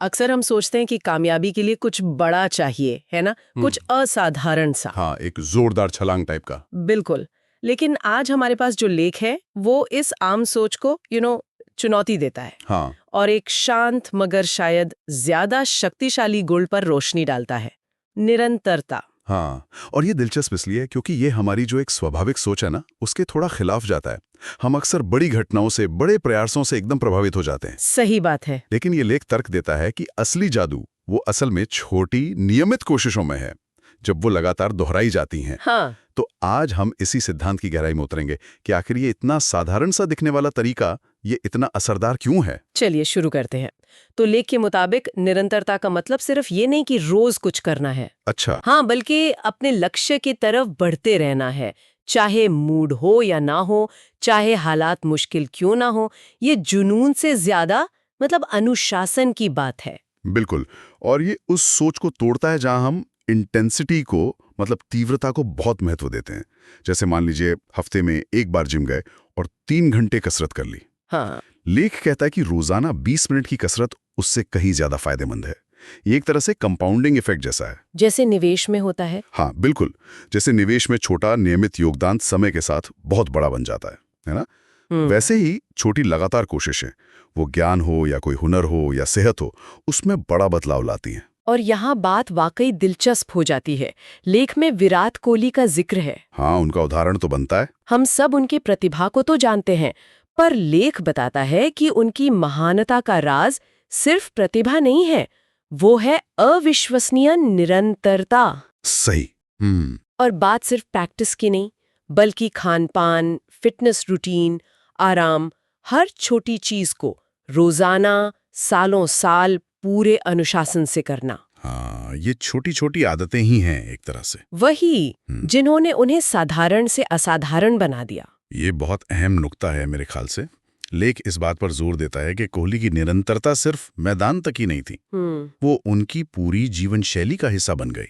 अक्सर हम सोचते हैं कि कामयाबी के लिए कुछ बड़ा चाहिए, है ना, कुछ असाधारण सा। हाँ, एक जोरदार छलांग टाइप का। बिल्कुल। लेकिन आज हमारे पास जो लेख है वो इस आम सोच को चुनौती देता है। हाँ, और एक शांत मगर शायद ज्यादा शक्तिशाली गुण पर रोशनी डालता है, निरंतरता। हाँ। और ये दिलचस्प इसलिए है क्योंकि ये हमारी जो एक स्वाभाविक सोच है ना, उसके थोड़ा खिलाफ जाता है। हम अक्सर बड़ी घटनाओं से, बड़े प्रयासों से एकदम प्रभावित हो जाते हैं। सही बात है। लेकिन ये लेख तर्क देता है कि असली जादू वो असल में छोटी, नियमित कोशिशों में है, जब वो लगातार दोहराई जाती हैं। हाँ। तो आज हम इसी सिद्धांत की गहराई में उतरेंगे कि आखिर ये इतना साधारण सा दिखने वाला तरीका ये इतना असरदार क्यों है। चलिए शुरू करते हैं। तो लेख के मुताबिक निरंतरता का मतलब सिर्फ ये नहीं कि रोज कुछ करना है। अच्छा। हाँ, बल्कि अपने लक्ष्य की तरफ बढ़ते रहना है, चाहे मूड हो या ना हो, चाहे हालात मुश्किल क्यों ना हो। ये जुनून से ज्यादा मतलब अनुशासन की बात है। बिल्कुल। और ये उस सोच को तोड़ता है जहां हम इंटेंसिटी को, मतलब तीव्रता को बहुत महत्व देते हैं। जैसे मान लीजिए हफ्ते में एक बार जिम गए और 3 घंटे कसरत कर ली। हाँ। लेख कहता है कि रोजाना 20 मिनट की कसरत उससे कहीं ज्यादा फायदेमंद है। ये एक तरह से कंपाउंडिंग इफेक्ट जैसा है। जैसे निवेश में होता है। हाँ बिल्कुल। जैसे निवेश में छोटा नियमित योगदान समय के साथ बहुत बड़ा बन जाता है ना। वैसे ही छोटी लगातार कोशिशें, वो ज्ञान हो या कोई हुनर हो या सेहत हो, उसमें बड़ा बदलाव लाती हैं। और यहाँ बात वाकई दिलचस्प हो जाती है। लेख में विराट कोहली का जिक्र है। हाँ, उनका उदाहरण तो बनता है। हम सब उनकी प्रतिभा को तो जानते हैं, पर लेख बताता है कि उनकी महानता का राज सिर्फ प्रतिभा नहीं है, वो है अविश्वसनीय निरंतरता। सही। और बात सिर्फ प्रैक्टिस की नहीं, बल्कि खान-पान, फिटनेस रूटीन, आराम, हर छोटी चीज को रोजाना, सालों साल पूरे अनुशासन से करना। हाँ, ये छोटी छोटी आदतें ही हैं एक तरह से। वही जिन्होंने उन्हें साधारण से असाधारण बना दिया। ये बहुत अहम नुक्ता है मेरे ख्याल से। लेख इस बात पर जोर देता है कि कोहली की निरंतरता सिर्फ मैदान तक ही नहीं थी, वो उनकी पूरी जीवन शैली का हिस्सा बन गई।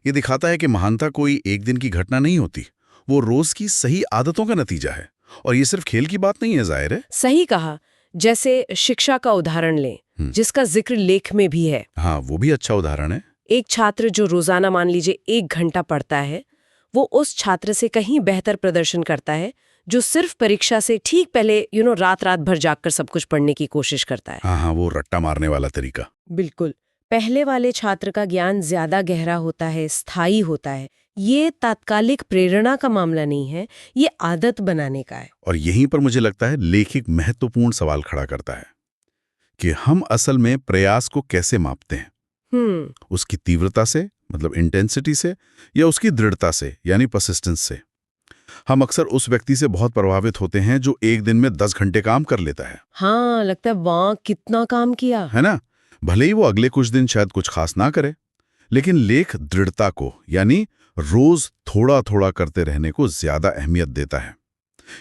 ये दिखाता है कि महानता कोई एक दिन की घटना नहीं होती, वो रोज की सही आदतों का नतीजा है। और ये सिर्फ खेल की बात नहीं है, जाहिर है। सही कहा। जैसे शिक्षा का उदाहरण लें, जिसका जिक्र लेख में भी है। हाँ, वो भी अच्छा उदाहरण है। एक छात्र जो रोजाना मान लीजिए 1 घंटा पढ़ता है, वो उस छात्र से कहीं बेहतर प्रदर्शन करता है जो सिर्फ परीक्षा से ठीक पहले रात भर जागकर सब कुछ पढ़ने की कोशिश करता है। हाँ, वो रट्टा मारने वाला तरीका। बिल्कुल। पहले वाले छात्र का ज्ञान ज्यादा गहरा होता है, स्थायी होता है। ये तात्कालिक प्रेरणा का मामला नहीं है, ये आदत बनाने का है। और यहीं पर मुझे लगता है लेखक महत्वपूर्ण सवाल खड़ा करता है कि हम असल में प्रयास को कैसे मापते हैं। उसकी तीव्रता से, मतलब इंटेंसिटी से, या उसकी दृढ़ता से, यानी परसिस्टेंस से। हम अक्सर उस व्यक्ति से बहुत प्रभावित होते हैं जो एक दिन में 10 घंटे काम कर लेता है। हाँ, लगता है वाह कितना काम किया, है ना। भले ही वो अगले कुछ दिन शायद कुछ खास ना करे, लेकिन लेख दृढ़ता को, यानी रोज थोड़ा थोड़ा करते रहने को ज्यादा अहमियत देता है।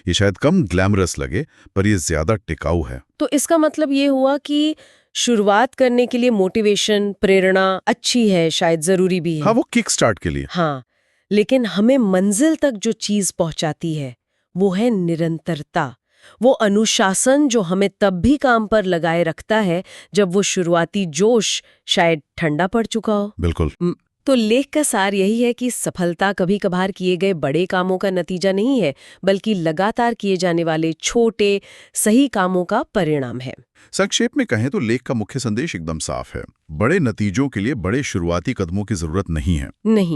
ये शायद कम ग्लैमरस लगे, पर ये ज्यादा टिकाऊ है। तो इसका मतलब ये हुआ कि शुरुआत करने के लिए मोटिवेशन, प्रेरणा अच्छी है, शायद जरूरी भी है। हाँ, वो किक स्टार्ट के लिए। हाँ, लेकिन हमें मंजिल तक जो चीज पहुंचाती है वो है निरंतरता, वो अनुशासन जो हमें तब भी काम पर लगाए रखता है जब वो शुरुआती जोश शायद ठंडा पड़ चुका हो। बिल्कुल। तो लेख का सार यही है कि सफलता कभी कभार किए गए बड़े कामों का नतीजा नहीं है, बल्कि लगातार किए जाने वाले छोटे सही कामों का परिणाम है। संक्षेप में कहें तो लेख का मुख्य संदेश एकदम साफ है। बड़े नतीजों के लिए बड़े शुरुआती कदमों की जरूरत नहीं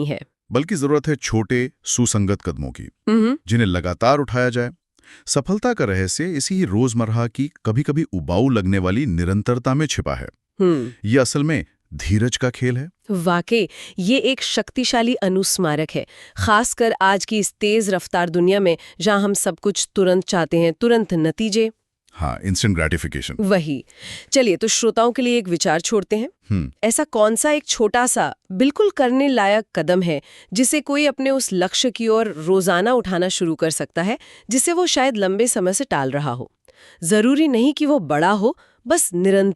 है, बल्कि जरूरत है छोटे सुसंगत कदमों की, जिन्हें लगातार उठाया जाए। सफलता का रहस्य इसी ही रोजमर्रा की कभी कभी उबाऊ लगने वाली निरंतरता में छिपा है। ये असल में धीरज का खेल है। वाकई ये एक शक्तिशाली अनुस्मारक है, खासकर आज की इस तेज रफ्तार दुनिया में जहां हम सब कुछ तुरंत चाहते हैं, तुरंत नतीजे। हाँ, इंस्टेंट ग्रेटिफिकेशन। वही। चलिए, तो श्रोताओं के लिए एक विचार छोड़ते हैं। ऐसा कौन सा एक छोटा सा बिल्कुल करने लायक कदम है जिसे कोई अपने उस लक्ष्य की ओर रोजाना उठाना शुरू कर सकता है, जिसे वो शायद लंबे समय से टाल रहा हो। जरूरी नहीं कि वो बड़ा हो, बस निरंतर